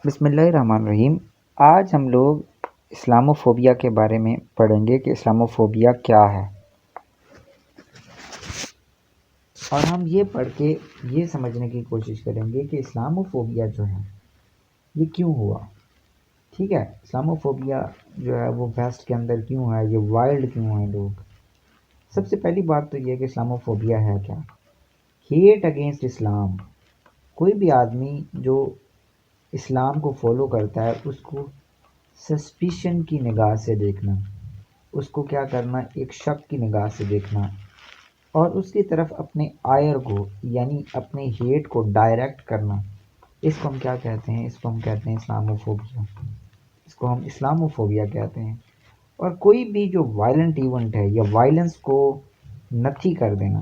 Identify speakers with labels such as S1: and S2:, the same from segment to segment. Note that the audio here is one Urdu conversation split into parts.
S1: بسم اللہ الرحمن الرحیم۔ آج ہم لوگ اسلاموفوبیا کے بارے میں پڑھیں گے کہ اسلاموفوبیا کیا ہے، اور ہم یہ پڑھ کے یہ سمجھنے کی کوشش کریں گے کہ اسلاموفوبیا جو ہے یہ کیوں ہوا۔ ٹھیک ہے، اسلاموفوبیا جو ہے وہ ویسٹ کے اندر کیوں ہے، یہ وائلڈ کیوں ہیں لوگ۔ سب سے پہلی بات تو یہ کہ اسلاموفوبیا ہے کیا؟ ہیٹ اگینسٹ اسلام۔ کوئی بھی آدمی جو اسلام کو فالو کرتا ہے اس کو سسپیشن کی نگاہ سے دیکھنا، اس کو کیا کرنا، ایک شک کی نگاہ سے دیکھنا، اور اس کی طرف اپنے آئر کو یعنی اپنے ہیٹ کو ڈائریکٹ کرنا، اس کو ہم کیا کہتے ہیں؟ اس کو ہم کہتے ہیں اسلاموفوبیا، اس کو ہم اسلاموفوبیا کہتے ہیں۔ اور کوئی بھی جو وائلنٹ ایونٹ ہے یا وائلنس کو نتھی کر دینا،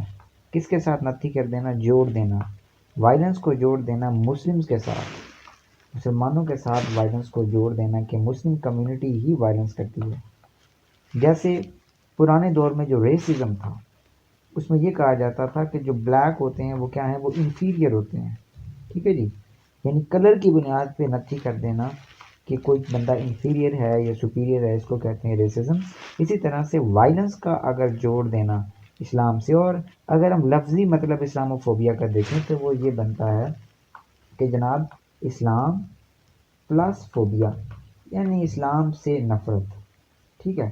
S1: کس کے ساتھ نتھی کر دینا؟ جوڑ دینا، وائلنس کو جوڑ دینا مسلمز کے ساتھ، مسلمانوں کے ساتھ وائلنس کو جوڑ دینا کہ مسلم کمیونٹی ہی وائلنس کرتی ہے۔ جیسے پرانے دور میں جو ریسزم تھا اس میں یہ کہا جاتا تھا کہ جو بلیک ہوتے ہیں وہ کیا ہیں؟ وہ انفیریئر ہوتے ہیں۔ ٹھیک ہے جی، یعنی کلر کی بنیاد پہ نتھی کر دینا کہ کوئی بندہ انفیریئر ہے یا سپیریئر ہے، اس کو کہتے ہیں ریسزم۔ اسی طرح سے وائلنس کا اگر جوڑ دینا اسلام سے، اور اگر ہم لفظی مطلب اسلاموفوبیا کا دیکھیں تو وہ یہ بنتا ہے کہ جناب اسلام پلس فوبیا، یعنی اسلام سے نفرت۔ ٹھیک ہے،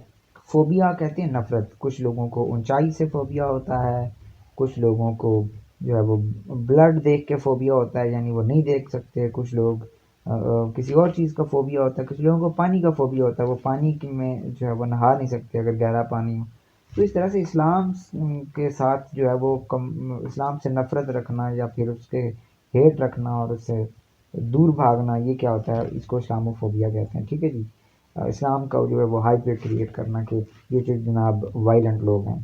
S1: فوبیا کہتے ہیں نفرت۔ کچھ لوگوں کو اونچائی سے فوبیا ہوتا ہے، کچھ لوگوں کو جو ہے وہ بلڈ دیکھ کے فوبیا ہوتا ہے، یعنی وہ نہیں دیکھ سکتے، کچھ لوگ کسی اور چیز کا فوبیا ہوتا ہے، کچھ لوگوں کو پانی کا فوبیا ہوتا ہے، وہ پانی میں جو ہے وہ نہا نہیں سکتے اگر گہرا پانی ہو۔ تو اس طرح سے اسلام کے ساتھ جو ہے وہ اسلام سے نفرت رکھنا یا پھر اس کے ہیٹ رکھنا اور اس سے دور بھاگنا، یہ کیا ہوتا ہے؟ اس کو اسلاموفوبیا کہتے ہیں۔ ٹھیک ہے جی، اسلام کا جو ہے وہ ہائپ کریٹ کرنا کہ یہ چیز جناب وائلنٹ لوگ ہیں۔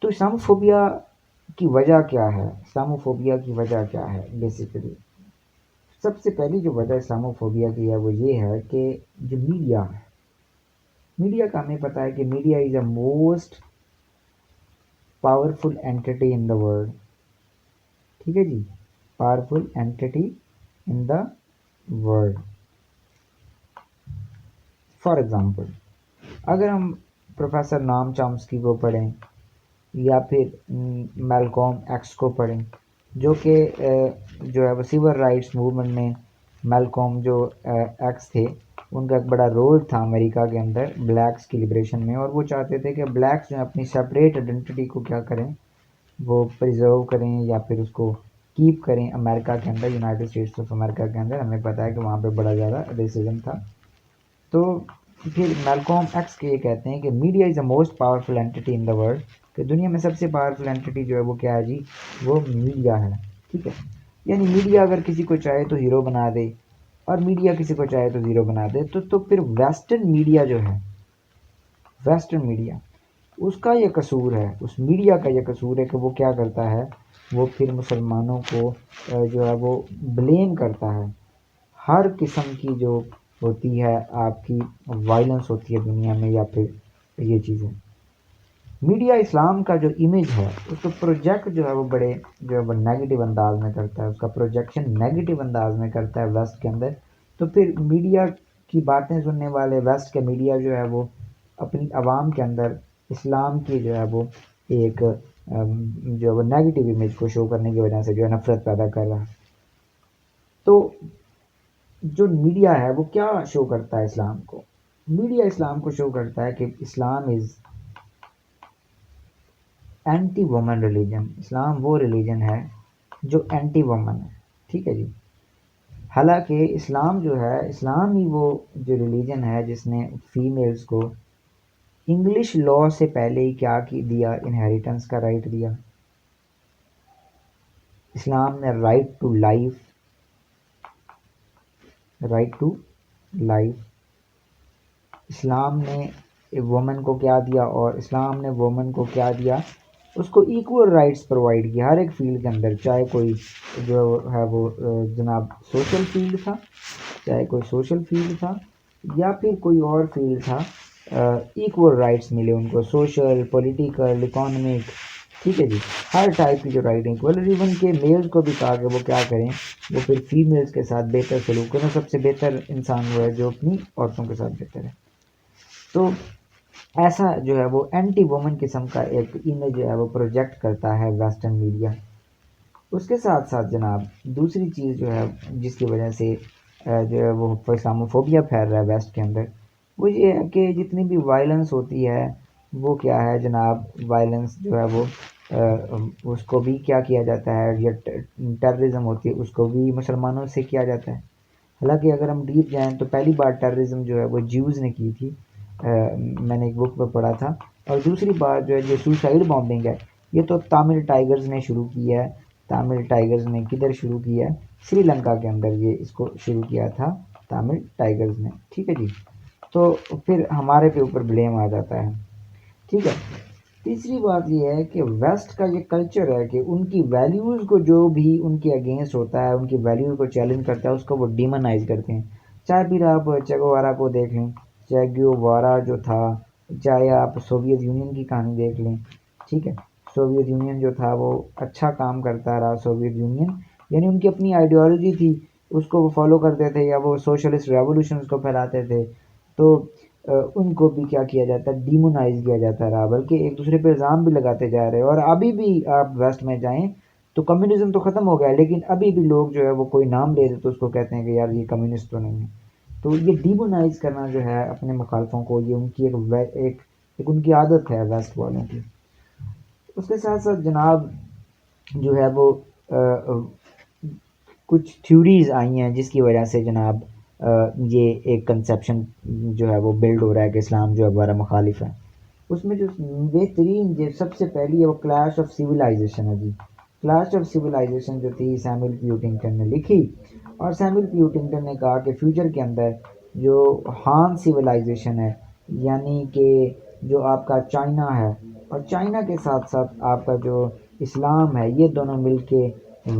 S1: تو اسلاموفوبیا کی وجہ کیا ہے؟ اسلاموفوبیا کی وجہ کیا ہے؟ بیسیکلی سب سے پہلی جو وجہ اسلاموفوبیا کی ہے وہ یہ ہے کہ جو میڈیا کا ہمیں پتہ ہے کہ media is a most powerful entity in the world. ٹھیک ہے جی، powerful entity in the world. For example اگر ہم پروفیسر نام چامسکی کو پڑھیں یا پھر میلکوم ایکس کو پڑھیں، جو کہ جو ہے وہ سول رائٹس موومنٹ میں میلکوم جو ایکس تھے ان کا ایک بڑا رول تھا امریکہ کے اندر بلیکس کی لبریشن میں، اور وہ چاہتے تھے کہ بلیکس جو اپنی سپریٹ آئیڈینٹی کو کیا کریں، وہ پریزرو کریں یا پھر اس کو کیپ کریں امریکہ کے اندر، یونائٹڈ اسٹیٹس آف امریکہ کے اندر۔ ہمیں پتہ ہے کہ وہاں پہ بڑا زیادہ ریسزم تھا۔ تو پھر میلکوم ایکس کے یہ کہتے ہیں کہ media is a most powerful entity in the world, کہ دنیا میں سب سے پاورفل اینٹی جو ہے وہ کیا ہے جی؟ وہ میڈیا ہے۔ ٹھیک ہے، یعنی میڈیا اگر کسی کو چاہے تو ہیرو بنا دے اور میڈیا کسی کو چاہے تو زیرو بنا دے، تو پھر ویسٹرن میڈیا جو ہے، ویسٹرن میڈیا، اس کا یہ قصور ہے، اس میڈیا کا یہ قصور ہے کہ وہ کیا کرتا ہے، وہ پھر مسلمانوں کو جو ہے وہ بلیم کرتا ہے۔ ہر قسم کی جو ہوتی ہے آپ کی وائلنس ہوتی ہے دنیا میں یا پھر یہ چیزیں، میڈیا اسلام کا جو امیج ہے اس کو پروجیکٹ جو ہے وہ بڑے جو ہے وہ نیگیٹو انداز میں کرتا ہے، اس کا پروجیکشن نیگیٹو انداز میں کرتا ہے ویسٹ کے اندر۔ تو پھر میڈیا کی باتیں سننے والے ویسٹ کے میڈیا جو ہے وہ اپنی عوام کے اندر اسلام کی جو ہے وہ ایک جو ہے وہ نیگیٹو امیج کو شو کرنے کی وجہ سے جو ہے نفرت پیدا کر رہا ہے۔ تو جو میڈیا ہے وہ کیا شو کرتا ہے اسلام کو؟ میڈیا اسلام کو شو کرتا ہے کہ اسلام از اینٹی وومن ریلیجن۔ اسلام وہ ریلیجن ہے جو اینٹی وومن ہے۔ ٹھیک ہے جی، حالانکہ اسلام جو ہے، اسلام ہی وہ جو ریلیجن ہے جس نے فیمیلز کو انگلش لا سے پہلے ہی کیا دیا؟ انہیریٹنس کا رائٹ دیا۔ اسلام نے right to life, right to life, Islam نے وومن کو کیا دیا؟ اور اسلام نے وومن کو کیا دیا؟ اس کو ایکول رائٹس پرووائڈ کیا ہر ایک فیلڈ کے اندر، چاہے کوئی جو ہے وہ جناب سوشل فیلڈ تھا، چاہے کوئی سوشل فیلڈ تھا یا پھر کوئی اور فیلڈ تھا، ایکول رائٹس ملے ان کو، سوشل، پولیٹیکل، اکانومک۔ ٹھیک ہے جی، ہر ٹائپ کی جو رائٹ ایکول، ایون کہ میلز کو بھی کہا کہ وہ کیا کریں، وہ پھر فیمیلز کے ساتھ بہتر سلوک کریں، سب سے بہتر انسان وہ ہے جو اپنی عورتوں کے ساتھ بہتر ہے۔ تو ایسا جو ہے وہ اینٹی وومن قسم کا ایک امیج جو ہے وہ پروجیکٹ کرتا ہے ویسٹرن میڈیا۔ اس کے ساتھ ساتھ جناب دوسری چیز جو ہے جس کی وجہ سے جو ہے وہ اسلاموفوبیا پھیل رہا ہے ویسٹ کے اندر، وہ یہ ہے کہ جتنی بھی وائلنس ہوتی ہے وہ کیا ہے جناب، وائلنس جو ہے وہ اس کو بھی کیا جاتا ہے، یا ٹیررزم ہوتی ہے اس کو بھی مسلمانوں سے کیا جاتا ہے۔ حالانکہ اگر ہم ڈیپ جائیں تو پہلی بار ٹیررزم جو ہے وہ جیوز نے کی تھی، میں نے ایک بک میں پڑھا تھا۔ اور دوسری بات جو ہے جو سوسائڈ بامبنگ ہے، یہ تو تامل ٹائیگرز نے شروع کی ہے۔ تامل ٹائیگرز نے کدھر شروع کیا ہے؟ سری لنکا کے اندر یہ اس کو شروع کیا تھا تامل ٹائیگرز نے، ٹھیک ہے جی۔ تو پھر ہمارے کے اوپر بلیم آ جاتا ہے، ٹھیک ہے۔ تیسری بات یہ ہے کہ ویسٹ کا یہ کلچر ہے کہ ان کی ویلیوز کو جو بھی ان کے اگینسٹ ہوتا ہے، ان کی ویلیوز کو چیلنج کرتا ہے، اس کو وہ ڈیمونائز کرتے ہیں۔ چاہے پھر آپ چیگوارا کو دیکھ لیں، چیگوارا جو تھا، چاہے آپ سوویت یونین کی کہانی دیکھ لیں، ٹھیک ہے۔ سوویت یونین جو تھا وہ اچھا کام کرتا رہا، سوویت یونین یعنی ان کی اپنی آئیڈیالوجی تھی، اس کو وہ فالو کرتے تھے، یا وہ سوشلسٹ ریولوشنز کو پھیلاتے تھے، تو ان کو بھی کیا جاتا ہے، ڈیمونائز کیا جاتا رہا، بلکہ ایک دوسرے پہ الزام بھی لگاتے جا رہے ہیں۔ اور ابھی بھی آپ ویسٹ میں جائیں تو کمیونزم تو ختم ہو گیا ہے، لیکن ابھی بھی لوگ جو ہے وہ کوئی نام لے دے تو اس کو کہتے ہیں کہ یار یہ کمیونسٹ تو نہیں ہے۔ تو یہ ڈیمونائز کرنا جو ہے اپنے مخالفوں کو، یہ ان کی ایک ان کی عادت ہے ویسٹ والوں کی۔ اس کے ساتھ ساتھ جناب جو ہے وہ کچھ تھیوریز آئی ہیں جس کی وجہ سے جناب یہ ایک کنسیپشن جو ہے وہ بلڈ ہو رہا ہے کہ اسلام جو ہے ہمارا مخالف ہے۔ اس میں جو بہترین جو سب سے پہلی ہے وہ کلیش آف سویلائزیشن ہے جی۔ کلیش آف سویلائزیشن جو تھی سیموئل پیوٹنگٹن نے لکھی، اور سیموئل پیوٹنگٹن نے کہا کہ فیوچر کے اندر جو ہان سویلائزیشن ہے، یعنی کہ جو آپ کا چائنا ہے، اور چائنا کے ساتھ ساتھ آپ کا جو اسلام ہے، یہ دونوں مل کے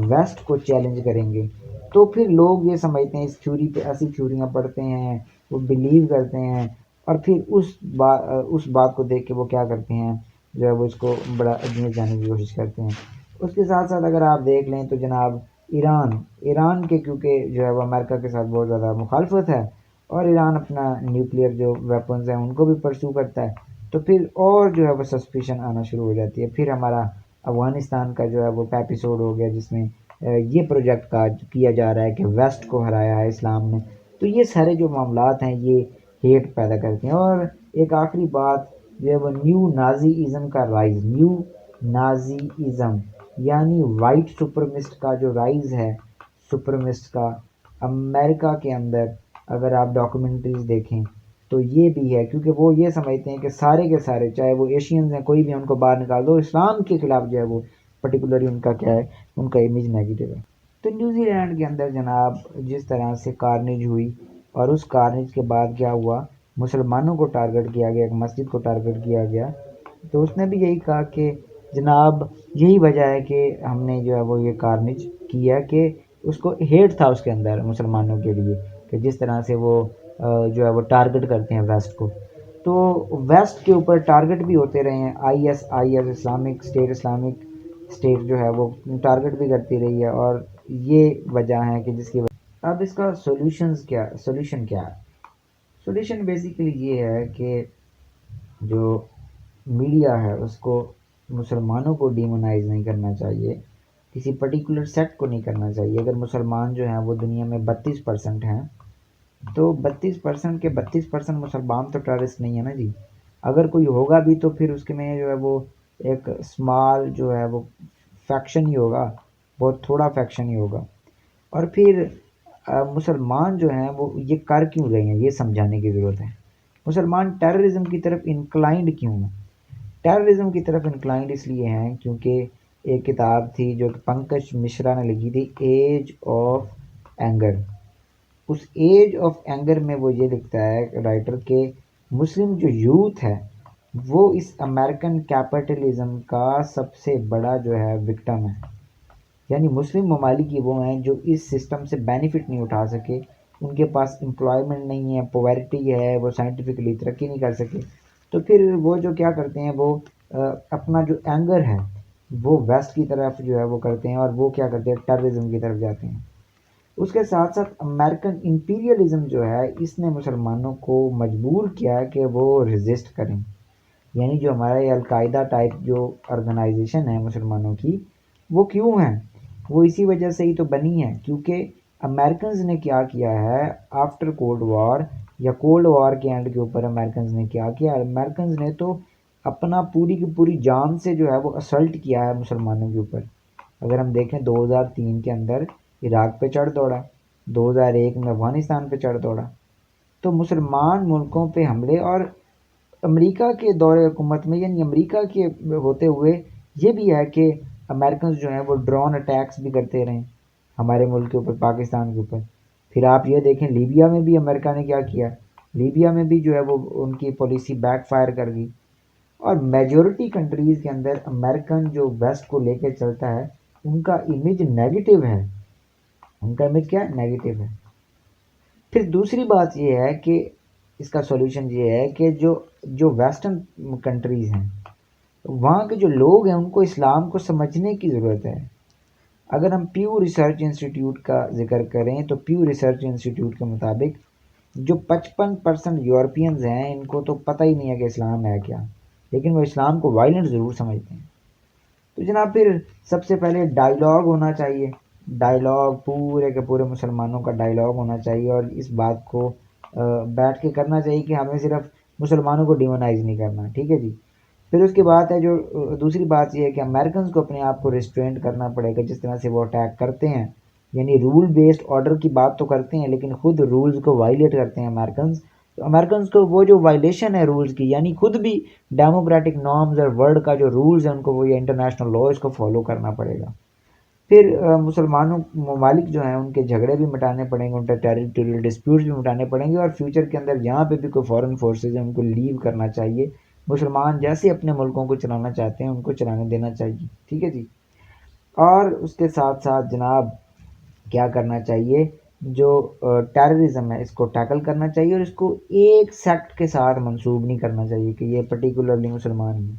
S1: ویسٹ کو چیلنج کریں گے۔ تو پھر لوگ یہ سمجھتے ہیں، اس تھیوری پہ ایسی تھیوریاں پڑھتے ہیں، وہ بلیو کرتے ہیں، اور پھر اس بات کو دیکھ کے وہ کیا کرتے ہیں، جو ہے وہ اس کو بڑا اگنسٹ جانے کی کوشش کرتے ہیں۔ اس کے ساتھ ساتھ اگر آپ دیکھ لیں تو جناب ایران کے کیونکہ جو ہے وہ امریکہ کے ساتھ بہت زیادہ مخالفت ہے، اور ایران اپنا نیوکلیئر جو ویپنز ہیں ان کو بھی پرسو کرتا ہے، تو پھر اور جو ہے وہ سسپیشن آنا شروع ہو جاتی ہے۔ پھر ہمارا افغانستان کا جو ہے وہ ایپیسوڈ ہو گیا جس میں یہ پروجیکٹ کیا جا رہا ہے کہ ویسٹ کو ہرایا ہے اسلام نے۔ تو یہ سارے جو معاملات ہیں یہ ہیٹ پیدا کرتے ہیں۔ اور ایک آخری بات جو ہے وہ نیو نازی ازم کا رائز، نیو نازی ازم یعنی وائٹ سپرمسٹ کا جو رائز ہے، سپرمسٹ کا امریکہ کے اندر اگر آپ ڈاکومنٹریز دیکھیں تو یہ بھی ہے، کیونکہ وہ یہ سمجھتے ہیں کہ سارے کے سارے چاہے وہ ایشینز ہیں کوئی بھی ان کو باہر نکال دو، اسلام کے خلاف جو ہے وہ پرٹیکولرلی ان کا کیا ہے، ان کا امیج نیگیٹو ہے۔ تو نیوزی لینڈ کے اندر جناب جس طرح سے کارنیج ہوئی، اور اس کارنیج کے بعد کیا ہوا، مسلمانوں کو ٹارگٹ کیا گیا، ایک مسجد کو ٹارگٹ کیا گیا، تو اس نے بھی یہی کہا کہ جناب یہی وجہ ہے کہ ہم نے جو ہے وہ یہ کارنیج کیا، کہ اس کو ہیٹ تھا اس کے اندر مسلمانوں کے لیے، کہ جس طرح سے وہ جو ہے وہ ٹارگٹ کرتے ہیں ویسٹ کو۔ تو ویسٹ کے اوپر ٹارگٹ بھی ہوتے رہے ہیں، آئی ایس اسلامک اسٹیٹ جو ہے وہ ٹارگٹ بھی کرتی رہی ہے، اور یہ وجہ ہے کہ جس کی وجہ اب اس کا سولوشن کیا ہے؟ سولوشن بیسیکلی یہ ہے کہ جو میڈیا ہے اس کو مسلمانوں کو ڈیمونائز نہیں کرنا چاہیے، کسی پرٹیکولر سیٹ کو نہیں کرنا چاہیے۔ اگر مسلمان جو ہیں وہ دنیا میں 32% ہیں، تو 32% کے 32% مسلمان تو ٹیررسٹ نہیں ہے نا جی۔ اگر کوئی ہوگا بھی تو پھر اس کے میں جو ہے وہ ایک اسمال جو ہے وہ فیکشن ہی ہوگا، بہت تھوڑا فیکشن ہی ہوگا۔ اور پھر مسلمان جو ہیں وہ یہ کر کیوں رہے ہیں، یہ سمجھانے کی ضرورت ہے۔ مسلمان ٹیررزم کی طرف انکلائنڈ کیوں ہیں؟ ٹیررزم کی طرف انکلائنڈ اس لیے ہیں کیونکہ ایک کتاب تھی جو پنکج مشرا نے لکھی تھی، ایج آف اینگر۔ اس ایج آف اینگر میں وہ یہ لکھتا ہے رائٹر کہ مسلم جو یوتھ ہے وہ اس امریکن کیپٹلزم کا سب سے بڑا جو ہے وکٹم ہے، یعنی مسلم ممالک کی وہ ہیں جو اس سسٹم سے بینیفٹ نہیں اٹھا سکے، ان کے پاس امپلائمنٹ نہیں ہے، پوورٹی ہے، وہ سائنٹیفکلی ترقی نہیں کر سکے، تو پھر وہ جو کیا کرتے ہیں، وہ اپنا جو اینگر ہے وہ ویسٹ کی طرف جو ہے وہ کرتے ہیں، اور وہ کیا کرتے ہیں، ٹیررزم کی طرف جاتے ہیں۔ اس کے ساتھ ساتھ امریکن امپیریلزم جو ہے اس نے مسلمانوں کو مجبور کیا ہے کہ وہ ریزسٹ کریں، یعنی جو ہمارا یہ القاعدہ ٹائپ جو آرگنائزیشن ہے مسلمانوں کی، وہ کیوں ہیں؟ وہ اسی وجہ سے ہی تو بنی ہے، کیونکہ امریکنز نے کیا کیا ہے آفٹر کولڈ وار، یا کولڈ وار کے اینڈ کے اوپر امریکنز نے کیا کیا، امریکنز نے تو اپنا پوری کی پوری جان سے جو ہے وہ اسلٹ کیا ہے مسلمانوں کے اوپر۔ اگر ہم دیکھیں 2003 کے اندر عراق پہ چڑھ دوڑا، 2001 میں افغانستان پہ چڑھ دوڑا، تو مسلمان ملکوں پہ حملے، اور امریکہ کے دور حکومت میں، یعنی امریکہ کے ہوتے ہوئے یہ بھی ہے کہ امریکنز جو ہیں وہ ڈرون اٹیکس بھی کرتے رہے ہمارے ملک کے اوپر، پاکستان کے اوپر۔ پھر آپ یہ دیکھیں لیبیا میں بھی امریکہ نے کیا کیا، لیبیا میں بھی جو ہے وہ ان کی پالیسی بیک فائر کر گئی۔ اور میجورٹی کنٹریز کے اندر امریکن جو ویسٹ کو لے کے چلتا ہے ان کا امیج نیگیٹو ہے، ان کا امیج کیا ہے، نیگیٹو ہے۔ پھر دوسری بات یہ ہے کہ اس کا سولوشن یہ ہے کہ جو ویسٹرن کنٹریز ہیں وہاں کے جو لوگ ہیں ان کو اسلام کو سمجھنے کی ضرورت ہے۔ اگر ہم پیو ریسرچ انسٹیٹیوٹ کا ذکر کریں تو پیو ریسرچ انسٹیٹیوٹ کے مطابق جو 55% یورپینز ہیں ان کو تو پتہ ہی نہیں ہے کہ اسلام ہے کیا، لیکن وہ اسلام کو وائلنٹ ضرور سمجھتے ہیں۔ تو جناب پھر سب سے پہلے ڈائیلاگ ہونا چاہیے، ڈائیلاگ پورے کے پورے مسلمانوں کا ڈائیلاگ ہونا چاہیے، اور اس بات کو بیٹھ کے کرنا چاہیے کہ ہمیں صرف مسلمانوں کو ڈیمونائز نہیں کرنا، ٹھیک ہے جی۔ پھر اس کے بعد ہے جو دوسری بات یہ ہے کہ امریکنز کو اپنے آپ کو ریسٹرینٹ کرنا پڑے گا جس طرح سے وہ اٹیک کرتے ہیں، یعنی رول بیسڈ آرڈر کی بات تو کرتے ہیں لیکن خود رولز کو وائلیٹ کرتے ہیں امریکنز۔ تو امریکنز کو وہ جو وائلیشن ہے رولز کی، یعنی خود بھی ڈیموکریٹک نارمز اور ورلڈ کا جو رولز ہیں ان کو، وہ یہ انٹرنیشنل لاز کو فالو کرنا پڑے گا۔ پھر مسلمانوں ممالک جو ہیں ان کے جھگڑے بھی مٹانے پڑیں گے، ان کے ٹیریٹوریل ڈسپیوٹس بھی مٹانے پڑیں گے، اور فیوچر کے اندر جہاں پہ بھی کوئی فورن فورسز ہیں ان کو لیو کرنا چاہیے، مسلمان جیسے اپنے ملکوں کو چلانا چاہتے ہیں ان کو چلانے دینا چاہیے، ٹھیک ہے جی۔ اور اس کے ساتھ ساتھ جناب کیا کرنا چاہیے، جو ٹیررزم ہے اس کو ٹیکل کرنا چاہیے، اور اس کو ایک سیکٹ کے ساتھ منسوب نہیں کرنا چاہیے کہ یہ پرٹیکولرلی مسلمان ہیں۔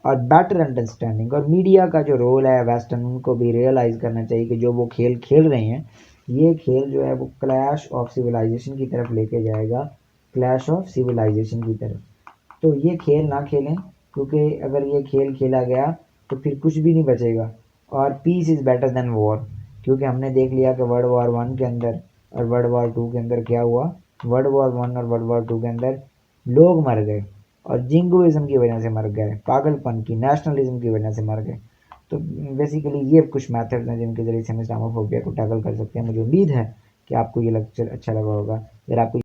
S1: اور بیٹر انڈرسٹینڈنگ اور میڈیا کا جو رول ہے ویسٹرن، ان کو بھی ریئلائز کرنا چاہیے کہ جو وہ کھیل کھیل رہے ہیں یہ کھیل جو ہے وہ کلیش آف سویلائزیشن کی طرف لے کے جائے گا، کلیش آف سویلائزیشن کی طرف۔ تو یہ کھیل نہ کھیلیں، کیونکہ اگر یہ کھیل کھیلا گیا تو پھر کچھ بھی نہیں بچے گا۔ اور پیس از بیٹر دین وار، کیونکہ ہم نے دیکھ لیا کہ ورلڈ وار 1 کے اندر اور ورلڈ وار 2 کے اندر کیا ہوا، ورلڈ وار 1 اور ورلڈ وار 2 کے اندر لوگ مر گئے، اور جنگوازم کی وجہ سے مر گئے، پاگل پن کی نیشنلزم کی وجہ سے مر گئے۔ تو بیسیکلی یہ کچھ میتھڈ ہیں جن کے ذریعے سے ہم اسلاموفوبیا کو ٹیکل کر سکتے ہیں۔ مجھے امید ہے کہ آپ کو یہ لیکچر اچھا لگا ہوگا۔ اگر آپ کو